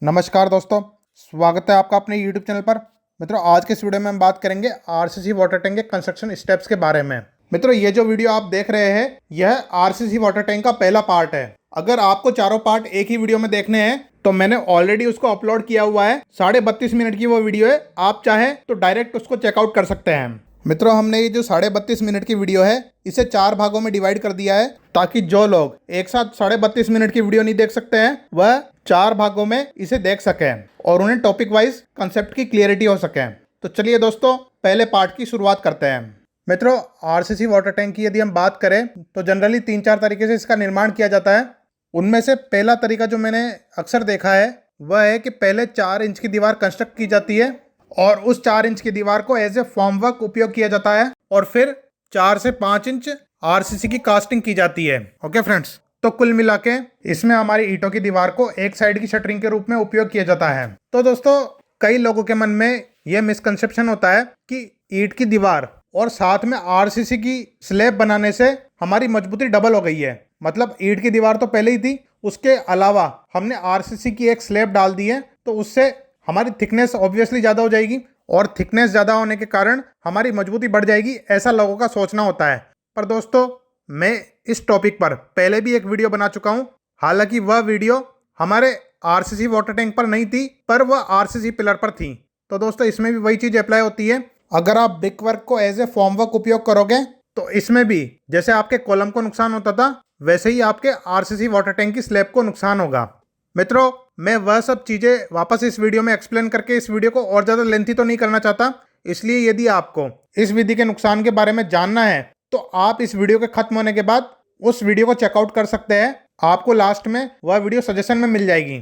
नमस्कार दोस्तों, स्वागत है आपका अपने YouTube चैनल पर। मित्रों, आज के इस वीडियो में हम बात करेंगे आरसीसी वाटर टैंक के कंस्ट्रक्शन स्टेप्स के बारे में। मित्रों, ये जो वीडियो आप देख रहे हैं यह आरसीसी वाटर टैंक का पहला पार्ट है। अगर आपको चारों पार्ट एक ही वीडियो में देखने हैं तो मैंने ऑलरेडी उसको अपलोड किया हुआ है। 32.5 मिनट की वो वीडियो है, आप चाहे तो डायरेक्ट उसको चेकआउट कर सकते हैं। मित्रों, हमने ये जो 32.5 मिनट की वीडियो है इसे 4 भागों में डिवाइड कर दिया है ताकि जो लोग एक साथ 32.5 मिनट की वीडियो नहीं देख सकते हैं वह 4 भागों में इसे देख सकें और उन्हें टॉपिक वाइज कंसेप्ट की क्लियरिटी हो सके। तो चलिए दोस्तों, पहले पार्ट की शुरुआत करते हैं। मित्रों, आरसीसी वाटर टैंक की यदि हम बात करें तो जनरली 3-4 तरीके से इसका निर्माण किया जाता है। उनमें से पहला तरीका जो मैंने अक्सर देखा है वह है कि पहले 4 इंच की दीवार कंस्ट्रक्ट की जाती है और उस 4 इंच की दीवार को एज ए फॉर्मवर्क उपयोग किया जाता है और फिर 4 से 5 इंच आरसीसी की कास्टिंग की जाती है। ओके फ्रेंड्स, तो कुल मिला के इसमें हमारी ईंटों की दीवार को एक साइड की शटरिंग के रूप में उपयोग किया जाता है। तो दोस्तों, कई लोगों के मन में यह मिसकंसेप्शन होता है कि ईंट की दीवार और साथ में आरसीसी की स्लैब बनाने से हमारी मजबूती डबल हो गई है। मतलब ईंट की दीवार तो पहले ही थी, उसके अलावा हमने आरसीसी की एक स्लैब डाल दी है तो उससे हमारी थिकनेस ऑब्वियसली ज़्यादा हो जाएगी और थिकनेस ज़्यादा होने के कारण हमारी मजबूती बढ़ जाएगी, ऐसा लोगों का सोचना होता है। पर दोस्तों, मैं इस टॉपिक पर पहले भी एक वीडियो बना चुका हूँ। हालांकि वह वीडियो हमारे आरसीसी वाटर टैंक पर नहीं थी, पर वह आरसीसी पिलर पर थी। तो दोस्तों, इसमें भी वही चीज़ अप्लाई होती है। अगर आप ब्रिक वर्क को एज ए फॉर्म वर्क उपयोग करोगे तो इसमें भी जैसे आपके कॉलम को नुकसान होता था वैसे ही आपके आरसीसी वाटर टैंक की स्लैब को नुकसान होगा। मित्रों, मैं वह सब चीज़ें वापस इस वीडियो में एक्सप्लेन करके इस वीडियो को और ज़्यादा लेंथी तो नहीं करना चाहता, इसलिए यदि आपको इस विधि के नुकसान के बारे में जानना है तो आप इस वीडियो के खत्म होने के बाद उस वीडियो को चेकआउट कर सकते हैं। आपको लास्ट में वह वीडियो सजेशन में मिल जाएगी।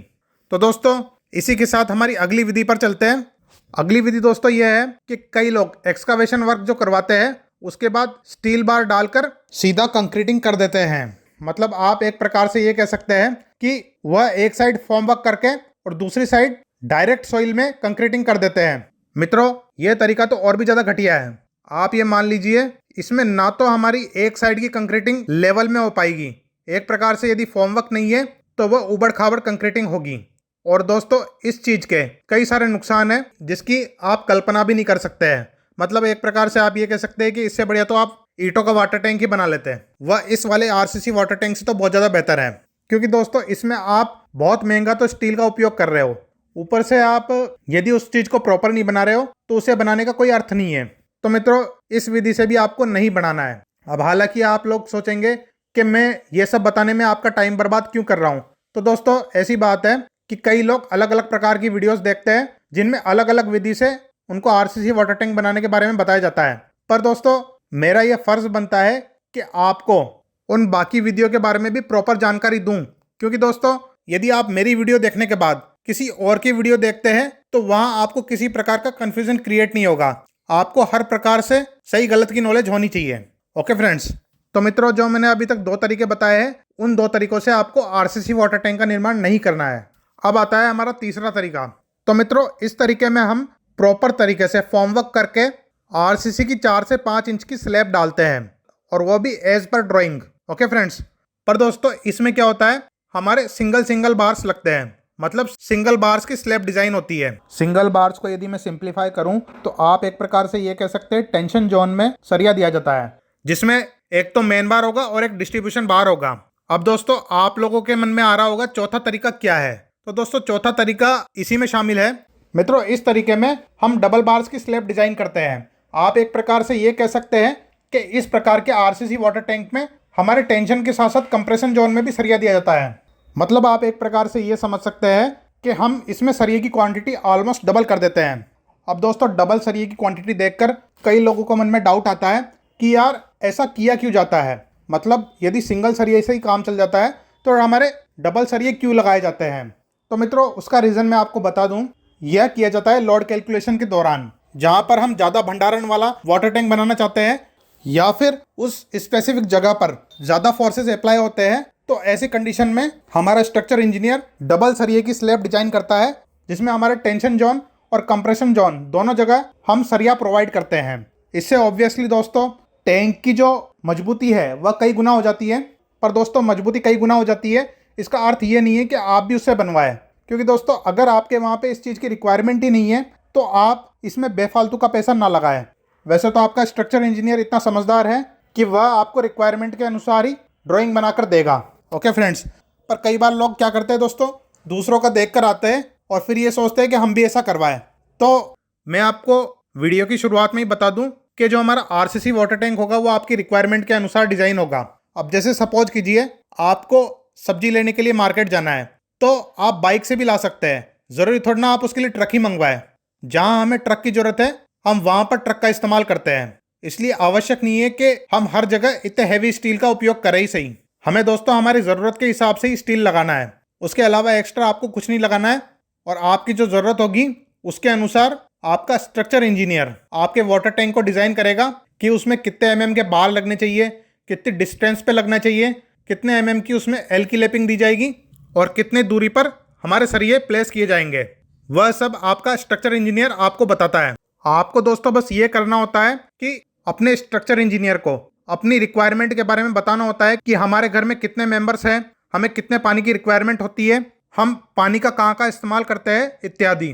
तो दोस्तों, इसी के साथ हमारी अगली विधि पर चलते हैं। अगली विधि दोस्तों यह है कि कई लोग एक्सकावेशन वर्क जो करवाते हैं उसके बाद स्टील बार डालकर सीधा कंक्रीटिंग कर देते हैं। मतलब आप एक प्रकार से ये कह सकते हैं कि वह एक साइड फॉर्म वर्क करके और दूसरी साइड डायरेक्ट सॉइल में कंक्रीटिंग कर देते हैं। मित्रों, यह तरीका तो और भी ज़्यादा घटिया है। आप ये मान लीजिए, इसमें ना तो हमारी एक साइड की कंक्रीटिंग लेवल में हो पाएगी, एक प्रकार से यदि फॉर्म वर्क नहीं है तो वह उबड़ खाबड़ कंक्रीटिंग होगी। और दोस्तों, इस चीज़ के कई सारे नुकसान हैं जिसकी आप कल्पना भी नहीं कर सकते हैं। मतलब एक प्रकार से आप ये कह सकते हैं कि इससे बढ़िया तो आप ईंटों का वाटर टैंक ही बना लेते हैं। वह इस वाले आरसीसी वाटर टैंक से तो बहुत ज़्यादा बेहतर है, क्योंकि दोस्तों इसमें आप बहुत महंगा तो स्टील का उपयोग कर रहे हो, ऊपर से आप यदि उस चीज़ को प्रॉपर नहीं बना रहे हो तो उसे बनाने का कोई अर्थ नहीं है। तो मित्रों, इस विधि से भी आपको नहीं बनाना है। अब हालांकि आप लोग सोचेंगे कि मैं ये सब बताने में आपका टाइम बर्बाद क्यों कर रहा हूँ। तो दोस्तों, ऐसी बात है कि कई लोग अलग अलग प्रकार की वीडियोस देखते हैं जिनमें अलग अलग विधि से उनको आरसीसी वाटर टैंक बनाने के बारे में बताया जाता है। पर दोस्तों, मेरा यह फर्ज बनता है कि आपको उन बाकी वीडियो के बारे में भी प्रॉपर जानकारी दूं, क्योंकि दोस्तों यदि आप मेरी वीडियो देखने के बाद किसी और की वीडियो देखते हैं तो वहां आपको किसी प्रकार का कंफ्यूजन क्रिएट नहीं होगा। आपको हर प्रकार से सही गलत की नॉलेज होनी चाहिए। ओके फ्रेंड्स, तो मित्रों, जो मैंने अभी तक 2 तरीके बताए हैं उन 2 तरीकों से आपको आरसीसी वाटर टैंक का निर्माण नहीं करना है। अब आता है हमारा तीसरा तरीका। तो मित्रों, इस तरीके में हम प्रॉपर तरीके से फॉर्मवर्क करके आरसीसी की 4 से 5 इंच की स्लैब डालते हैं और वो भी as per drawing. Okay friends, पर दोस्तों इसमें क्या होता है, हमारे सिंगल बार्स लगते हैं। मतलब सिंगल बार्स की स्लैब डिजाइन होती है। सिंगल बार्स को यदि मैं सिंप्लीफाई करूं तो आप एक प्रकार से ये कह सकते हैं टेंशन जोन में सरिया दिया जाता है, जिसमें एक तो मेन बार होगा और एक डिस्ट्रीब्यूशन बार होगा। अब दोस्तों, आप लोगों के मन में आ रहा होगा चौथा तरीका क्या है। तो दोस्तों, चौथा तरीका इसी में शामिल है। मित्रों, इस तरीके में हम डबल बार्स की स्लैब डिजाइन करते हैं। आप एक प्रकार से ये कह सकते हैं कि इस प्रकार के आरसीसी वाटर टैंक में हमारे टेंशन के साथ साथ कंप्रेशन जोन में भी सरिया दिया जाता है। मतलब आप एक प्रकार से ये समझ सकते हैं कि हम इसमें सरिये की क्वांटिटी ऑलमोस्ट डबल कर देते हैं। अब दोस्तों, डबल सरिये की क्वांटिटी देखकर कई लोगों को मन में डाउट आता है कि यार ऐसा किया क्यों जाता है। मतलब यदि सिंगल सरिये से ही काम चल जाता है तो हमारे डबल सरिये क्यों लगाए जाते हैं। तो मित्रों, उसका रीज़न मैं आपको बता दूं। यह किया जाता है लोड कैलकुलेशन के दौरान, जहां पर हम ज़्यादा भंडारण वाला वाटर टैंक बनाना चाहते हैं या फिर उस स्पेसिफिक जगह पर ज़्यादा फोर्सेस अप्लाई होते हैं। तो ऐसी कंडीशन में हमारा स्ट्रक्चर इंजीनियर डबल सरिये की स्लैब डिजाइन करता है, जिसमें हमारे टेंशन जोन और कंप्रेशन जोन दोनों जगह हम सरिया प्रोवाइड करते हैं। इससे ऑब्वियसली दोस्तों टैंक की जो मजबूती है वह कई गुना हो जाती है। पर दोस्तों, मजबूती कई गुना हो जाती है इसका अर्थ ये नहीं है कि आप भी उससे बनवाएं। क्योंकि दोस्तों अगर आपके वहाँ पे इस चीज़ की रिक्वायरमेंट ही नहीं है तो आप इसमें बेफालतू का पैसा ना लगाएं। वैसे तो आपका स्ट्रक्चर इंजीनियर इतना समझदार है कि वह आपको रिक्वायरमेंट के अनुसार ही ड्राइंग बनाकर देगा। ओके फ्रेंड्स, पर कई बार लोग क्या करते हैं दोस्तों, दूसरों का देख कर आते हैं और फिर ये सोचते हैं कि हम भी ऐसा करवाएं। तो मैं आपको वीडियो की शुरुआत में ही बता दूं कि जो हमारा आरसीसी वाटर टैंक होगा वो आपकी रिक्वायरमेंट के अनुसार डिज़ाइन होगा। अब जैसे सपोज कीजिए आपको सब्जी लेने के लिए मार्केट जाना है तो आप बाइक से भी ला सकते हैं, ज़रूरी थोड़ा ना आप उसके लिए ट्रक ही मंगवाएं। जहां हमें ट्रक की ज़रूरत है हम वहां पर ट्रक का इस्तेमाल करते हैं। इसलिए आवश्यक नहीं है कि हम हर जगह इतने हैवी स्टील का उपयोग करें ही सही। हमें दोस्तों हमारी ज़रूरत के हिसाब से ही स्टील लगाना है, उसके अलावा एक्स्ट्रा आपको कुछ नहीं लगाना है। और आपकी जो ज़रूरत होगी उसके अनुसार आपका स्ट्रक्चर इंजीनियर आपके वाटर टैंक को डिज़ाइन करेगा कि उसमें कितने एमएम के बार लगने चाहिए, कितनी डिस्टेंस पे लगना चाहिए, कितने एमएम की उसमें एल की लैपिंग दी जाएगी और कितने दूरी पर हमारे सरिये प्लेस किए जाएंगे। वह सब आपका स्ट्रक्चर इंजीनियर आपको बताता है। आपको दोस्तों बस ये करना होता है कि अपने स्ट्रक्चर इंजीनियर को अपनी रिक्वायरमेंट के बारे में बताना होता है कि हमारे घर में कितने मेंबर्स हैं, हमें कितने पानी की रिक्वायरमेंट होती है, हम पानी का कहाँ का इस्तेमाल करते हैं इत्यादि।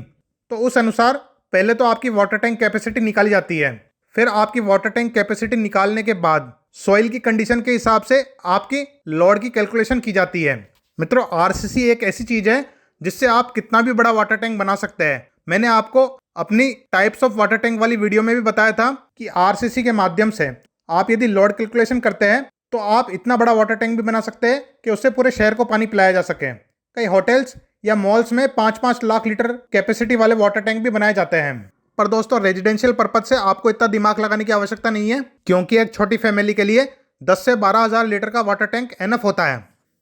तो उस अनुसार पहले तो आपकी वाटर टैंक कैपेसिटी निकाली जाती है। फिर आपकी वाटर टैंक कैपेसिटी निकालने के बाद सॉइल की कंडीशन के हिसाब से आपकी लोड की कैलकुलेशन की जाती है। मित्रों, आरसीसी एक ऐसी चीज़ है जिससे आप कितना भी बड़ा वाटर टैंक बना सकते हैं। मैंने आपको अपनी टाइप्स ऑफ वाटर टैंक वाली वीडियो में भी बताया था कि आरसीसी के माध्यम से आप यदि लोड कैलकुलेशन करते हैं तो आप इतना बड़ा वाटर टैंक भी बना सकते हैं कि उससे पूरे शहर को पानी पिलाया जा सके। कई होटल्स या मॉल्स में 5-5 लाख लीटर कैपेसिटी वाले वाटर टैंक भी बनाए जाते हैं। पर दोस्तों रेजिडेंशियल पर्पज से आपको इतना दिमाग लगाने की आवश्यकता नहीं है, क्योंकि एक छोटी फैमिली के लिए 10 से 12 हज़ार लीटर का वाटर टैंक एनफ होता है।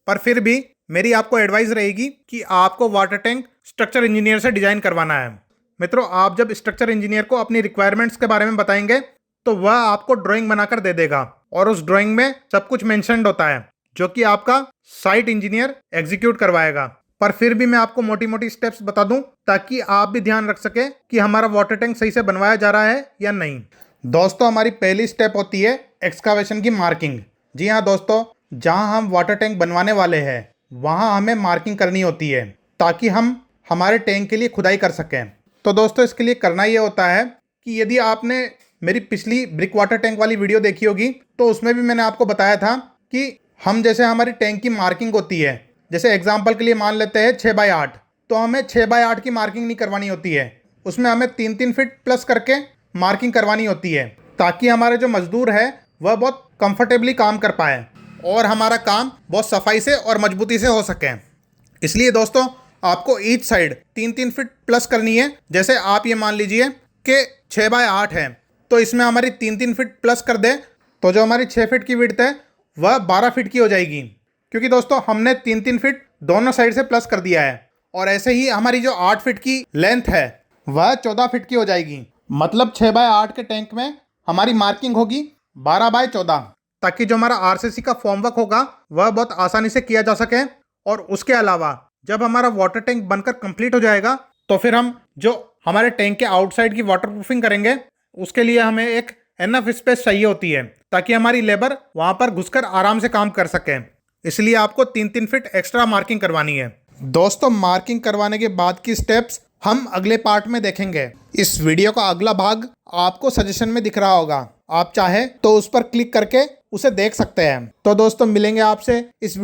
पर फिर भी मेरी आपको एडवाइस रहेगी कि आपको वाटर टैंक स्ट्रक्चर इंजीनियर से डिजाइन करवाना है। मित्रों, आप जब स्ट्रक्चर इंजीनियर को अपनी रिक्वायरमेंट्स के बारे में बताएंगे तो वह आपको ड्राइंग बनाकर दे देगा और उस ड्राइंग में सब कुछ मेंशन्ड होता है जो कि आपका साइट इंजीनियर एग्जीक्यूट करवाएगा। पर फिर भी मैं आपको मोटी मोटी स्टेप्स बता दूं ताकि आप भी ध्यान रख सके कि हमारा वाटर टैंक सही से बनवाया जा रहा है या नहीं। दोस्तों, हमारी पहली स्टेप होती है एक्सकावेशन की मार्किंग। जी हाँ दोस्तों, जहां हम वाटर टैंक बनवाने वाले हैं वहां हमें मार्किंग करनी होती है ताकि हम हमारे टैंक के लिए खुदाई कर सकें। तो दोस्तों इसके लिए करना ये होता है कि यदि आपने मेरी पिछली ब्रिक वाटर टैंक वाली वीडियो देखी होगी तो उसमें भी मैंने आपको बताया था कि हम जैसे हमारी टैंक की मार्किंग होती है, जैसे एग्जाम्पल के लिए मान लेते हैं 6x8, तो हमें 6x8 की मार्किंग नहीं करवानी होती है, उसमें हमें 3-3 फीट प्लस करके मार्किंग करवानी होती है ताकि हमारे जो मजदूर है वह बहुत कंफर्टेबली काम कर पाए और हमारा काम बहुत सफाई से और मजबूती से हो सके। इसलिए दोस्तों आपको ईच साइड 3-3 फीट प्लस करनी है। जैसे आप ये मान लीजिए कि 6x8 है तो इसमें हमारी 3-3 फीट प्लस कर दें तो जो हमारी 6 फीट की विड्थ है वह 12 फीट की हो जाएगी, क्योंकि दोस्तों हमने 3-3 फीट दोनों साइड से प्लस कर दिया है। और ऐसे ही हमारी जो 8 फीट की लेंथ है वह 14 फीट की हो जाएगी। मतलब 6x8 के टैंक में हमारी मार्किंग होगी 12x14, ताकि जो हमारा आरसीसी का फॉर्मवर्क होगा वह बहुत आसानी से किया जा सके। और उसके अलावा जब हमारा वाटर टैंक बनकर कंप्लीट हो जाएगा तो फिर हम जो हमारे टैंक के आउटसाइड की वाटर प्रूफिंग करेंगे उसके लिए हमें एक एनफ स्पेस चाहिए होती है ताकि हमारी लेबर वहां पर घुसकर आराम से काम कर सके। इसलिए आपको 3-3 फीट एक्स्ट्रा मार्किंग करवानी है। दोस्तों, मार्किंग करवाने के बाद की स्टेप्स हम अगले पार्ट में देखेंगे। इस वीडियो का अगला भाग आपको सजेशन में दिख रहा होगा, आप चाहे तो उस पर क्लिक करके उसे देख सकते हैं। तो दोस्तों मिलेंगे आपसे इस